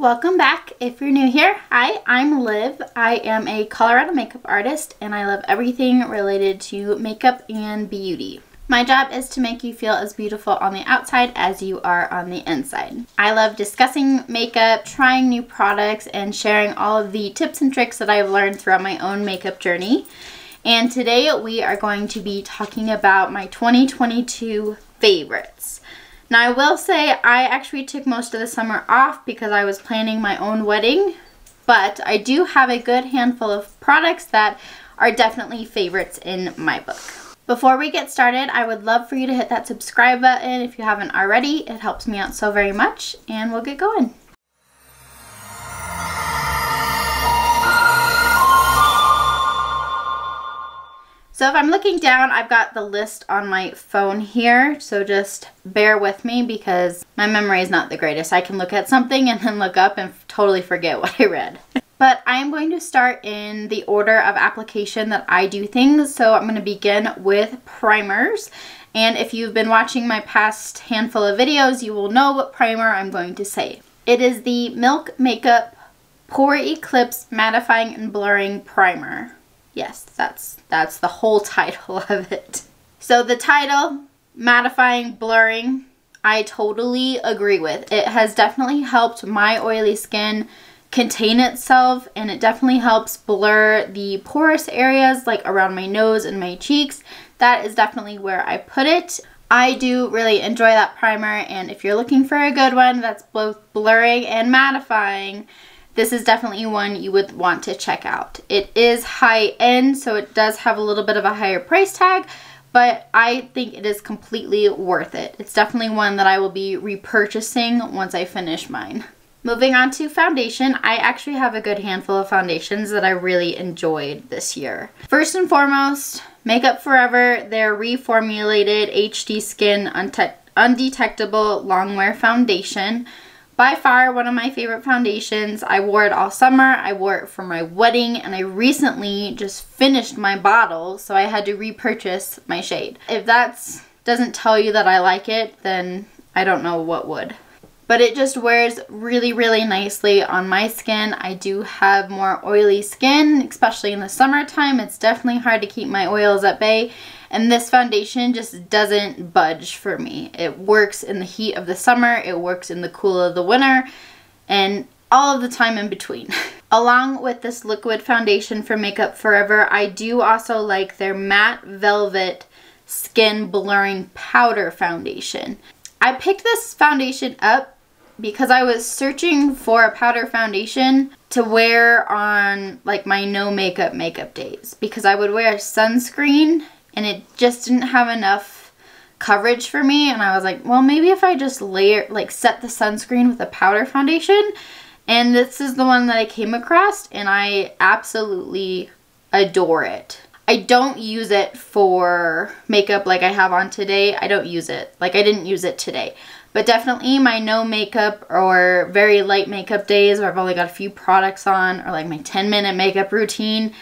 Welcome back. If you're new here, hi, I'm Liv. I am a Colorado makeup artist and I love everything related to makeup and beauty. My job is to make you feel as beautiful on the outside as you are on the inside. I love discussing makeup, trying new products, and sharing all of the tips and tricks that I've learned throughout my own makeup journey. And today we are going to be talking about my 2022 favorites. Now I will say I actually took most of the summer off because I was planning my own wedding, but I do have a good handful of products that are definitely favorites in my book. Before we get started, I would love for you to hit that subscribe button if you haven't already. It helps me out so very much, and we'll get going. So if I'm looking down, I've got the list on my phone here, so just bear with me because my memory is not the greatest. I can look at something and then look up and totally forget what I read. But I'm going to start in the order of application that I do things. So I'm going to begin with primers. And if you've been watching my past handful of videos, you will know what primer I'm going to say. It is the Milk Makeup Pore Eclipse Mattifying and Blurring Primer. Yes, that's the whole title of it. So the title, mattifying, blurring, I totally agree with. It has definitely helped my oily skin contain itself, and it definitely helps blur the porous areas like around my nose and my cheeks. That is definitely where I put it. I do really enjoy that primer, and if you're looking for a good one that's both blurring and mattifying, this is definitely one you would want to check out. It is high end, so it does have a little bit of a higher price tag, but I think it is completely worth it. It's definitely one that I will be repurchasing once I finish mine. Moving on to foundation, I actually have a good handful of foundations that I really enjoyed this year. First and foremost, Makeup Forever, their reformulated HD Skin Undetectable Longwear Foundation. By far one of my favorite foundations. I wore it all summer, I wore it for my wedding, and I recently just finished my bottle, so I had to repurchase my shade. If that doesn't tell you that I like it, then I don't know what would. But it just wears really, really nicely on my skin. I do have more oily skin, especially in the summertime. It's definitely hard to keep my oils at bay. And this foundation just doesn't budge for me. It works in the heat of the summer, it works in the cool of the winter, and all of the time in between. Along with this liquid foundation from Makeup Forever, I do also like their Matte Velvet Skin Blurring Powder Foundation. I picked this foundation up because I was searching for a powder foundation to wear on like my no makeup days, because I would wear sunscreen and it just didn't have enough coverage for me, and I was like, well, maybe if I just set the sunscreen with a powder foundation. And this is the one that I came across, and I absolutely adore it. I don't use it for makeup like I have on today. I don't use it. Like, I didn't use it today. But definitely my no makeup or very light makeup days where I've only got a few products on, or like my 10-minute makeup routine,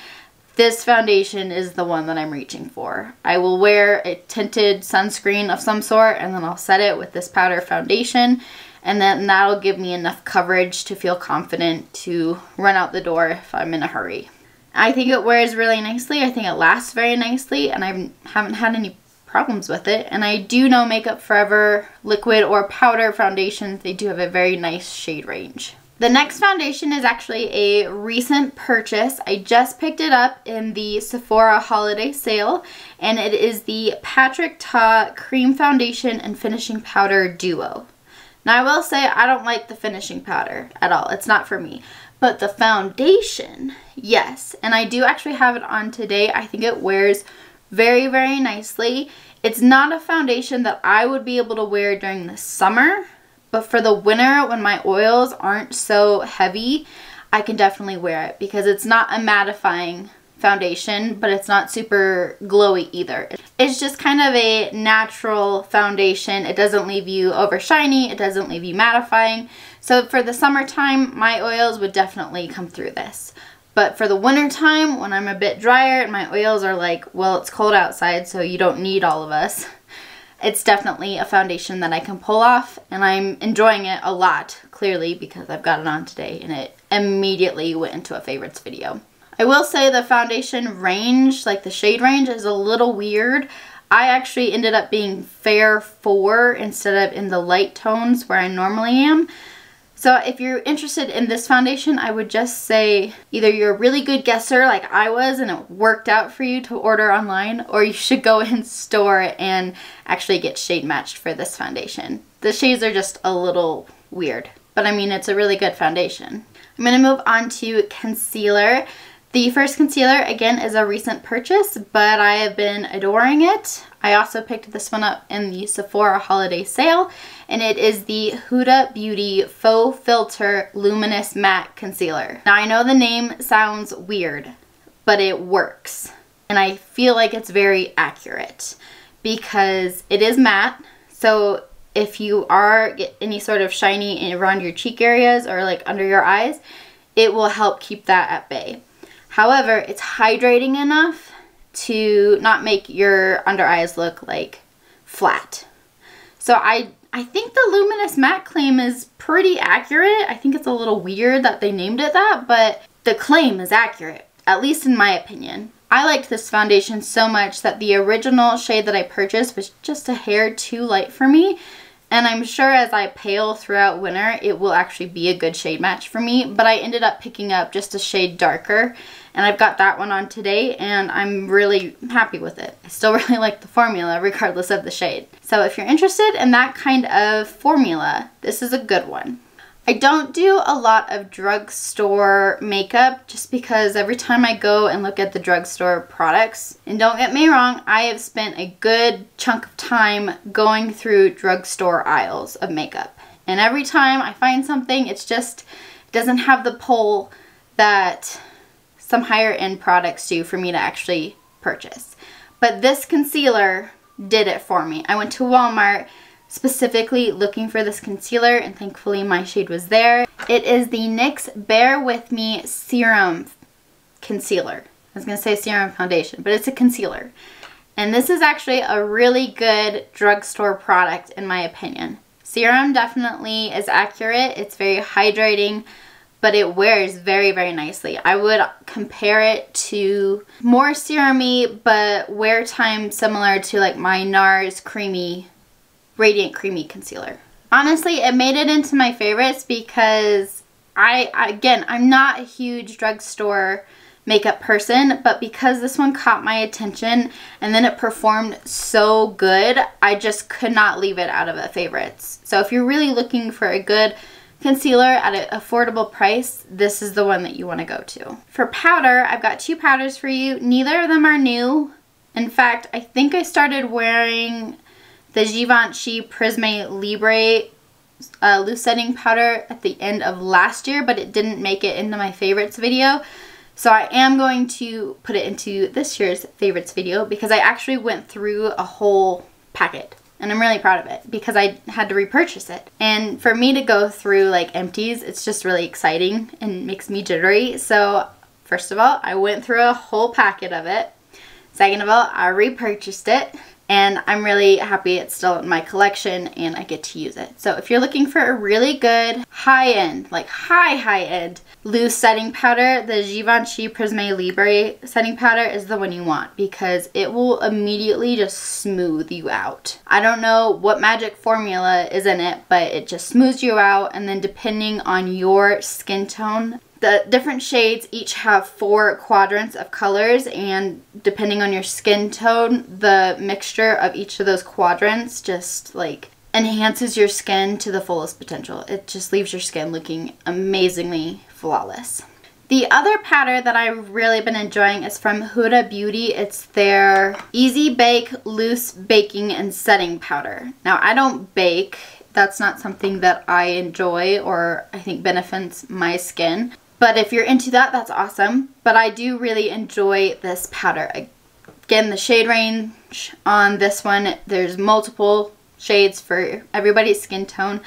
this foundation is the one that I'm reaching for. I will wear a tinted sunscreen of some sort, and then I'll set it with this powder foundation, and then that'll give me enough coverage to feel confident to run out the door if I'm in a hurry. I think it wears really nicely. I think it lasts very nicely, and I haven't had any problems with it. And I do know Makeup Forever liquid or powder foundations, they do have a very nice shade range. The next foundation is actually a recent purchase. I just picked it up in the Sephora holiday sale, and it is the Patrick Ta Cream Foundation and Finishing Powder Duo. Now I will say I don't like the finishing powder at all. It's not for me. But the foundation, yes. And I do actually have it on today. I think it wears very, very nicely. It's not a foundation that I would be able to wear during the summer, but for the winter when my oils aren't so heavy, I can definitely wear it because it's not a mattifying foundation, but it's not super glowy either. It's just kind of a natural foundation. It doesn't leave you over shiny, it doesn't leave you mattifying. So for the summertime, my oils would definitely come through this. But for the winter time, when I'm a bit drier and my oils are like, well, it's cold outside, so you don't need all of us, it's definitely a foundation that I can pull off, and I'm enjoying it a lot, clearly, because I've got it on today and it immediately went into a favorites video. I will say the foundation range, like the shade range, is a little weird. I actually ended up being fair 4 instead of in the light tones where I normally am. So if you're interested in this foundation, I would just say either you're a really good guesser like I was and it worked out for you to order online, or you should go in store and actually get shade matched for this foundation. The shades are just a little weird, but I mean, it's a really good foundation. I'm going to move on to concealer. The first concealer, again, is a recent purchase, but I have been adoring it. I also picked this one up in the Sephora holiday sale, and it is the Huda Beauty Faux Filter Luminous Matte Concealer. Now, I know the name sounds weird, but it works. And I feel like it's very accurate because it is matte, so if you get any sort of shiny around your cheek areas or like under your eyes, it will help keep that at bay. However, it's hydrating enough to not make your under eyes look like flat. So I think the Luminous Matte claim is pretty accurate. I think it's a little weird that they named it that, but the claim is accurate, at least in my opinion. I liked this foundation so much that the original shade that I purchased was just a hair too light for me. And I'm sure as I pale throughout winter, it will actually be a good shade match for me. But I ended up picking up just a shade darker. And I've got that one on today, and I'm really happy with it. I still really like the formula, regardless of the shade. So if you're interested in that kind of formula, this is a good one. I don't do a lot of drugstore makeup just because every time I go and look at the drugstore products, and don't get me wrong, I have spent a good chunk of time going through drugstore aisles of makeup. And every time I find something, it doesn't have the pull that some higher end products do for me to actually purchase. But this concealer did it for me. I went to Walmart specifically looking for this concealer, and thankfully my shade was there. It is the NYX Bear With Me Serum Concealer. I was going to say serum foundation, but it's a concealer. And this is actually a really good drugstore product in my opinion. Serum definitely is accurate. It's very hydrating, but it wears very, very nicely. I would compare it to more serum-y, but wear time similar to like my NARS Radiant Creamy Concealer. Honestly, it made it into my favorites because I'm not a huge drugstore makeup person, but because this one caught my attention and then it performed so good, I just could not leave it out of the favorites. So if you're really looking for a good concealer at an affordable price, this is the one that you want to go to. For powder, I've got 2 powders for you. Neither of them are new. In fact, I think I started wearing the Givenchy Prisme Libre loose setting powder at the end of last year, but it didn't make it into my favorites video. So I am going to put it into this year's favorites video because I actually went through a whole packet. And I'm really proud of it because I had to repurchase it. And for me to go through like empties, it's just really exciting and makes me jittery. So first of all, I went through a whole packet of it. Second of all, I repurchased it. And I'm really happy it's still in my collection and I get to use it. So if you're looking for a really good high-end, like high-end loose setting powder, the Givenchy Prisme Libre setting powder is the one you want because it will immediately just smooth you out. I don't know what magic formula is in it, but it just smooths you out, and then depending on your skin tone, the different shades each have 4 quadrants of colors, and depending on your skin tone, the mixture of each of those quadrants just like enhances your skin to the fullest potential. It just leaves your skin looking amazingly flawless. The other powder that I've really been enjoying is from Huda Beauty. It's their Easy Bake Loose Baking and Setting Powder. Now, I don't bake. That's not something that I enjoy or I think benefits my skin. But if you're into that, that's awesome. But I do really enjoy this powder. Again, the shade range on this one, there's multiple shades for everybody's skin tone.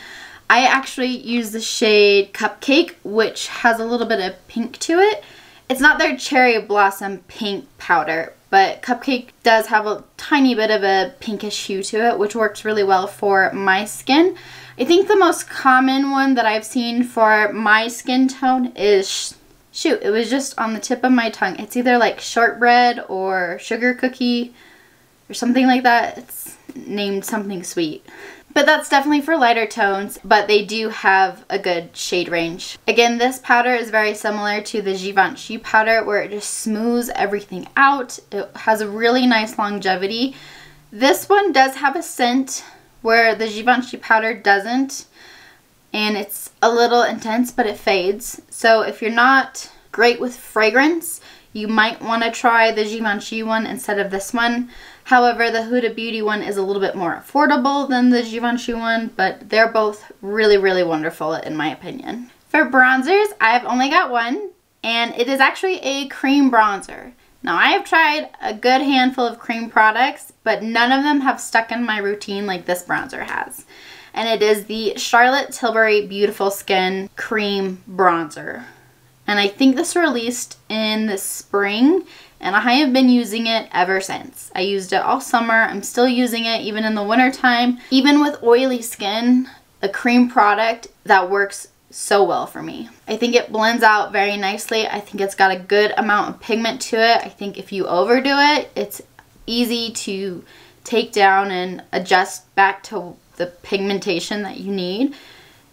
I actually use the shade Cupcake, which has a little bit of pink to it. It's not their Cherry Blossom Pink powder, but Cupcake does have a tiny bit of a pinkish hue to it, which works really well for my skin. I think the most common one that I've seen for my skin tone is, shoot, it was just on the tip of my tongue. It's either like shortbread or sugar cookie or something like that. It's named something sweet. But that's definitely for lighter tones, but they do have a good shade range. Again, this powder is very similar to the Givenchy powder where it just smooths everything out. It has a really nice longevity. This one does have a scent where the Givenchy powder doesn't, and it's a little intense, but it fades. So if you're not great with fragrance, you might want to try the Givenchy one instead of this one. However, the Huda Beauty one is a little bit more affordable than the Givenchy one, but they're both really, really wonderful in my opinion. For bronzers, I've only got one, and it is actually a cream bronzer. Now, I have tried a good handful of cream products, but none of them have stuck in my routine like this bronzer has. And it is the Charlotte Tilbury Beautiful Skin Cream Bronzer. And I think this released in the spring, and I have been using it ever since. I used it all summer. I'm still using it even in the winter time. Even with oily skin, a cream product that works so well for me. I think it blends out very nicely. I think it's got a good amount of pigment to it. I think if you overdo it, it's easy to take down and adjust back to the pigmentation that you need.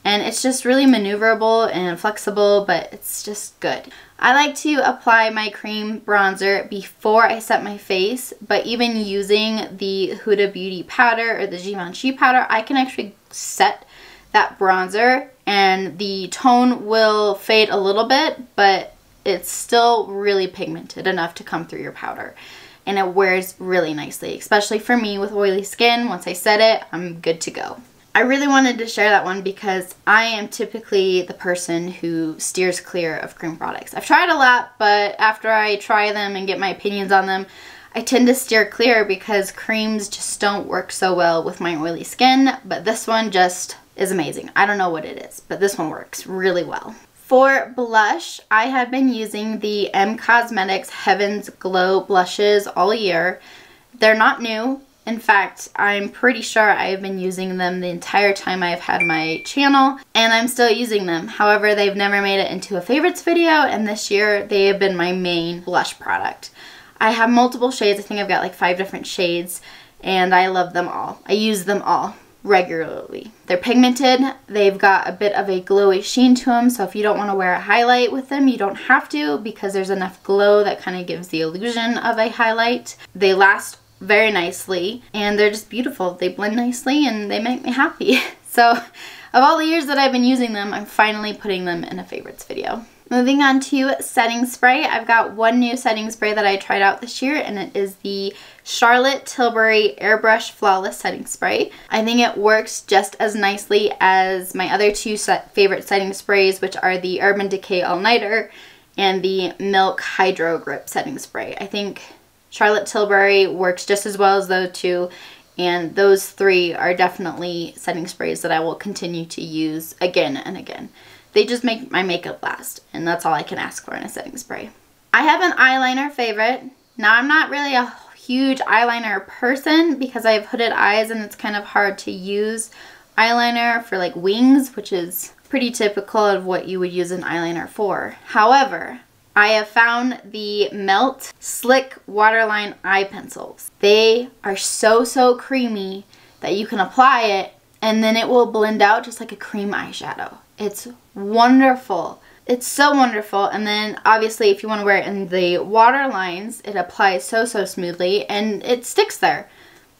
And it's just really maneuverable and flexible, but it's just good. I like to apply my cream bronzer before I set my face, but even using the Huda Beauty powder or the Givenchy powder, I can actually set that bronzer and the tone will fade a little bit, but it's still really pigmented enough to come through your powder. And it wears really nicely, especially for me with oily skin. Once I set it, I'm good to go. I really wanted to share that one because I am typically the person who steers clear of cream products. I've tried a lot, but after I try them and get my opinions on them, I tend to steer clear because creams just don't work so well with my oily skin, but this one just is amazing. I don't know what it is, but this one works really well. For blush, I have been using the M Cosmetics Heaven's Glow blushes all year. They're not new. In fact, I'm pretty sure I have been using them the entire time I've had my channel, and I'm still using them. However, they've never made it into a favorites video, and this year they have been my main blush product. I have multiple shades. I think I've got like 5 different shades, and I love them all. I use them all regularly. They're pigmented. They've got a bit of a glowy sheen to them, so if you don't want to wear a highlight with them, you don't have to because there's enough glow that kind of gives the illusion of a highlight. They last very nicely, and they're just beautiful. They blend nicely and they make me happy. So of all the years that I've been using them, I'm finally putting them in a favorites video. Moving on to setting spray, I've got one new setting spray that I tried out this year, and it is the Charlotte Tilbury Airbrush Flawless Setting Spray. I think it works just as nicely as my other two favorite setting sprays, which are the Urban Decay All Nighter and the Milk Hydro Grip Setting Spray. I think Charlotte Tilbury works just as well as those two, and those three are definitely setting sprays that I will continue to use again and again. They just make my makeup last, and that's all I can ask for in a setting spray. I have an eyeliner favorite. Now, I'm not really a huge eyeliner person because I have hooded eyes and it's kind of hard to use eyeliner for like wings, which is pretty typical of what you would use an eyeliner for. However, I have found the Melt Slick Waterline eye pencils. They are so creamy that you can apply it and then it will blend out just like a cream eyeshadow. It's wonderful. It's so wonderful. And then obviously if you want to wear it in the water lines, it applies so smoothly and it sticks there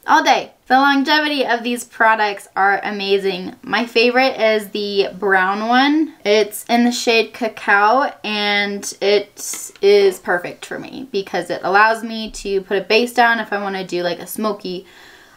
all day. The longevity of these products are amazing. My favorite is the brown one. It's in the shade Cacao, and it is perfect for me because it allows me to put a base down if I want to do like a smoky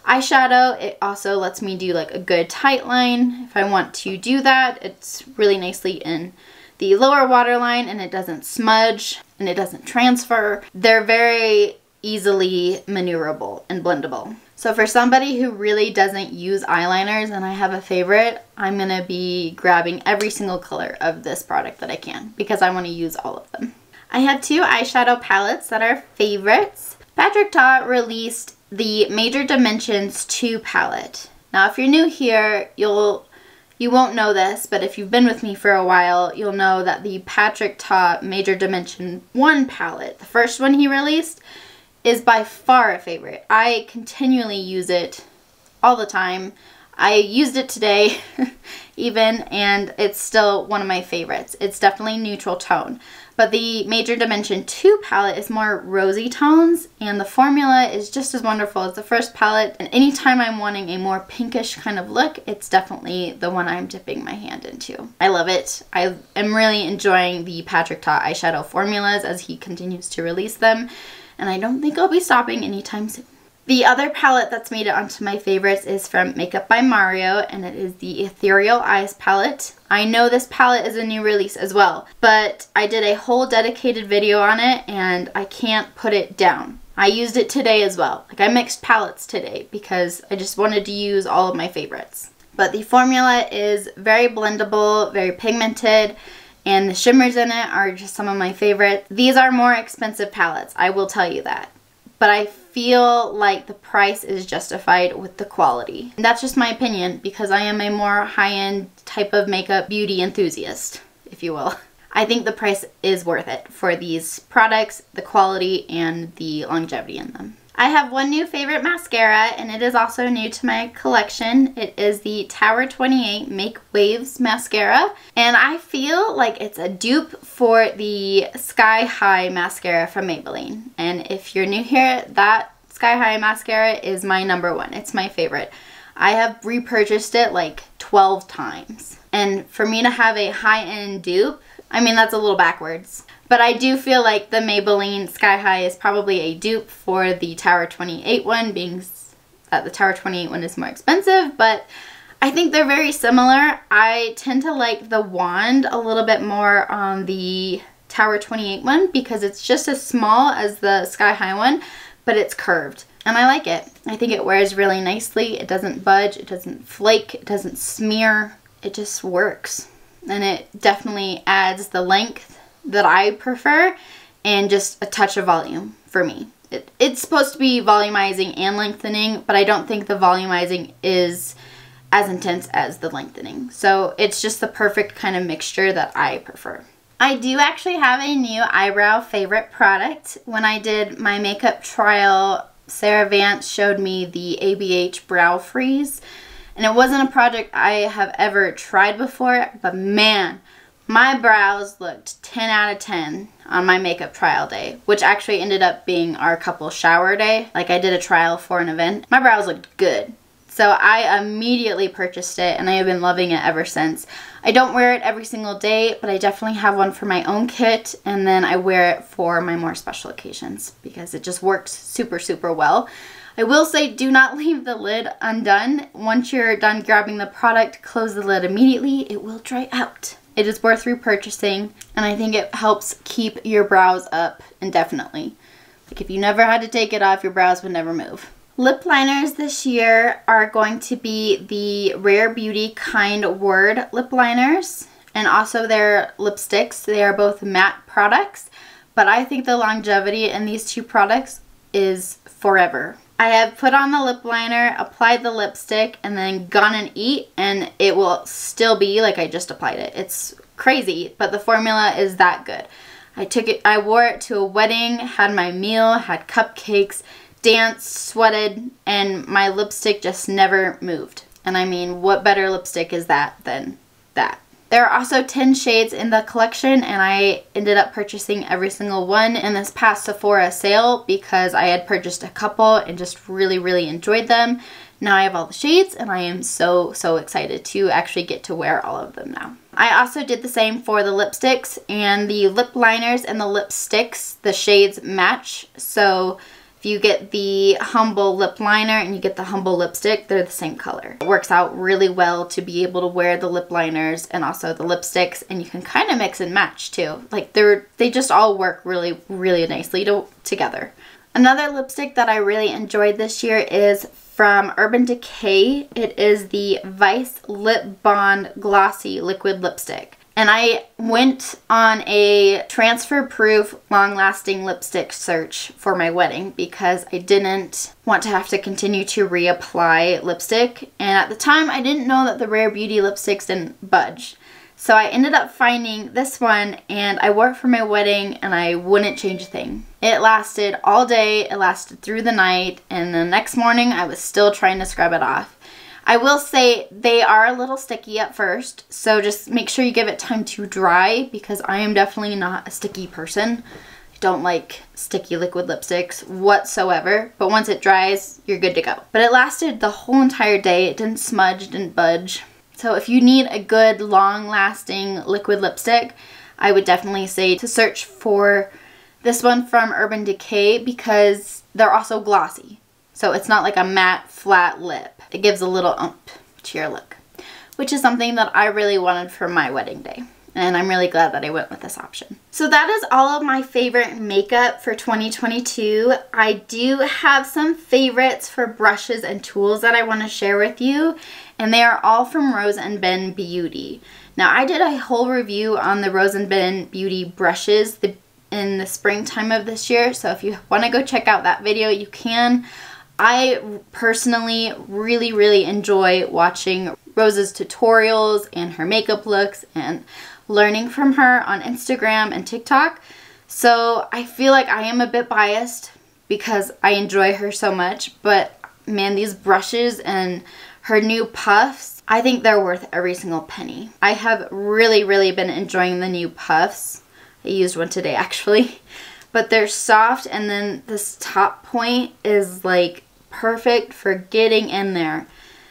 eyeshadow. It also lets me do like a good tight line if I want to do that. It's really nicely in the lower waterline and it doesn't smudge and it doesn't transfer. They're very easily maneuverable and blendable. So for somebody who really doesn't use eyeliners and I have a favorite, I'm going to be grabbing every single color of this product that I can because I want to use all of them. I have two eyeshadow palettes that are favorites. Patrick Ta released the Major Dimensions 2 palette. Now if you're new here, you won't know this, but if you've been with me for a while, you'll know that the Patrick Ta Major Dimension 1 palette, the first one he released, is by far a favorite. I continually use it all the time. I used it today even, and it's still one of my favorites. It's definitely neutral tone. But the Major Dimension 2 palette is more rosy tones, and the formula is just as wonderful as the first palette. And anytime I'm wanting a more pinkish kind of look, it's definitely the one I'm dipping my hand into. I love it. I am really enjoying the Patrick Ta eyeshadow formulas as he continues to release them, and I don't think I'll be stopping anytime soon. The other palette that's made it onto my favorites is from Makeup by Mario, and it is the Ethereal Eyes palette. I know this palette is a new release as well, but I did a whole dedicated video on it and I can't put it down. I used it today as well. Like, I mixed palettes today because I just wanted to use all of my favorites. But the formula is very blendable, very pigmented, and the shimmers in it are just some of my favorites. These are more expensive palettes, I will tell you that. But I feel like the price is justified with the quality. And that's just my opinion because I am a more high-end type of makeup beauty enthusiast, if you will. I think the price is worth it for these products, the quality, and the longevity in them. I have one new favorite mascara, and it is also new to my collection. It is the Tower 28 Make Waves mascara, and I feel like it's a dupe for the Sky High mascara from Maybelline. And if you're new here, that Sky High mascara is my #1. It's my favorite. I have repurchased it like 12 times. And for me to have a high-end dupe, I mean, that's a little backwards. But I do feel like the Maybelline Sky High is probably a dupe for the Tower 28 one, being that the Tower 28 one is more expensive, but I think they're very similar. I tend to like the wand a little bit more on the Tower 28 one because it's just as small as the Sky High one, but it's curved. And I like it. I think it wears really nicely. It doesn't budge, it doesn't flake, it doesn't smear. It just works. And it definitely adds the length that I prefer and just a touch of volume for me. It's supposed to be volumizing and lengthening, but I don't think the volumizing is as intense as the lengthening. So it's just the perfect kind of mixture that I prefer. I do actually have a new eyebrow favorite product. When I did my makeup trial, Sarah Vance showed me the ABH Brow Freeze. And it wasn't a product I have ever tried before, but man, my brows looked 10 out of 10 on my makeup trial day, which actually ended up being our couple shower day. Like, I did a trial for an event. My brows looked good. So I immediately purchased it, and I have been loving it ever since. I don't wear it every single day, but I definitely have one for my own kit, and then I wear it for my more special occasions because it just works super, super well. I will say, do not leave the lid undone. Once you're done grabbing the product, close the lid immediately. It will dry out. It is worth repurchasing, and I think it helps keep your brows up indefinitely. Like, if you never had to take it off, your brows would never move. Lip liners this year are going to be the Rare Beauty Kind Word lip liners, and also their lipsticks. They are both matte products, but I think the longevity in these two products is forever. I have put on the lip liner, applied the lipstick, and then gone and eat, and it will still be like I just applied it. It's crazy, but the formula is that good. I wore it to a wedding, had my meal, had cupcakes, danced, sweated, and my lipstick just never moved. And I mean, what better lipstick is that than that? There are also 10 shades in the collection, and I ended up purchasing every single one in this past Sephora sale because I had purchased a couple and just really, really enjoyed them. Now I have all the shades, and I am so, so excited to actually get to wear all of them now. I also did the same for the lipsticks, and the lip liners and the lipsticks, the shades match. So if you get the Humble lip liner and you get the Humble lipstick, they're the same color. It works out really well to be able to wear the lip liners and also the lipsticks, and you can kind of mix and match too. Like, they just all work really, really nicely together. Another lipstick that I really enjoyed this year is from Urban Decay. It is the Vice Lip Bond Glossy Liquid Lipstick. And I went on a transfer-proof, long-lasting lipstick search for my wedding because I didn't want to have to continue to reapply lipstick. And at the time, I didn't know that the Rare Beauty lipsticks didn't budge. So I ended up finding this one, and I wore it for my wedding, and I wouldn't change a thing. It lasted all day, it lasted through the night, and the next morning I was still trying to scrub it off. I will say they are a little sticky at first, so just make sure you give it time to dry because I am definitely not a sticky person. I don't like sticky liquid lipsticks whatsoever, but once it dries, you're good to go. But it lasted the whole entire day. It didn't smudge, didn't budge. So if you need a good long-lasting liquid lipstick, I would definitely say to search for this one from Urban Decay because they're also glossy. So it's not like a matte, flat lip. It gives a little oomph to your look, which is something that I really wanted for my wedding day. And I'm really glad that I went with this option. So that is all of my favorite makeup for 2022. I do have some favorites for brushes and tools that I want to share with you. And they are all from Rose & Ben Beauty. Now I did a whole review on the Rose & Ben Beauty brushes in the springtime of this year. So if you want to go check out that video, you can. I personally really enjoy watching Rose's tutorials and her makeup looks and learning from her on Instagram and TikTok. So I feel like I am a bit biased because I enjoy her so much, but man, these brushes and her new puffs, I think they're worth every single penny. I have really been enjoying the new puffs. I used one today actually, but they're soft, and then this top point is like perfect for getting in there.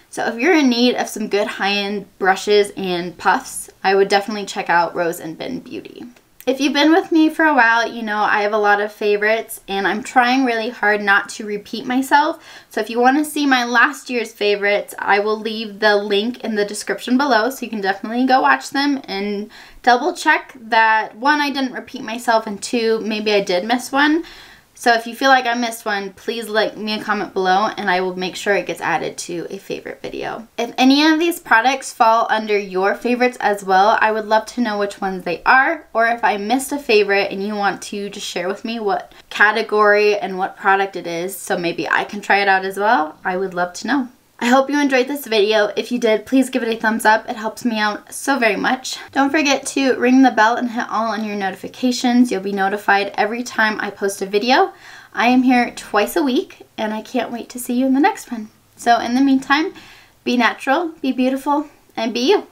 So if you're in need of some good high-end brushes and puffs, I would definitely check out Rose & Ben Beauty. If you've been with me for a while, you know I have a lot of favorites, and I'm trying really hard not to repeat myself. So if you want to see my last year's favorites, I will leave the link in the description below, so you can definitely go watch them and double check that, one, I didn't repeat myself, and two, maybe I did miss one. So if you feel like I missed one, please leave me a comment below and I will make sure it gets added to a favorite video. If any of these products fall under your favorites as well, I would love to know which ones they are, or if I missed a favorite and you want to just share with me what category and what product it is so maybe I can try it out as well, I would love to know. I hope you enjoyed this video. If you did, please give it a thumbs up. It helps me out so very much. Don't forget to ring the bell and hit all on your notifications. You'll be notified every time I post a video. I am here twice a week, and I can't wait to see you in the next one. So in the meantime, be natural, be beautiful, and be you.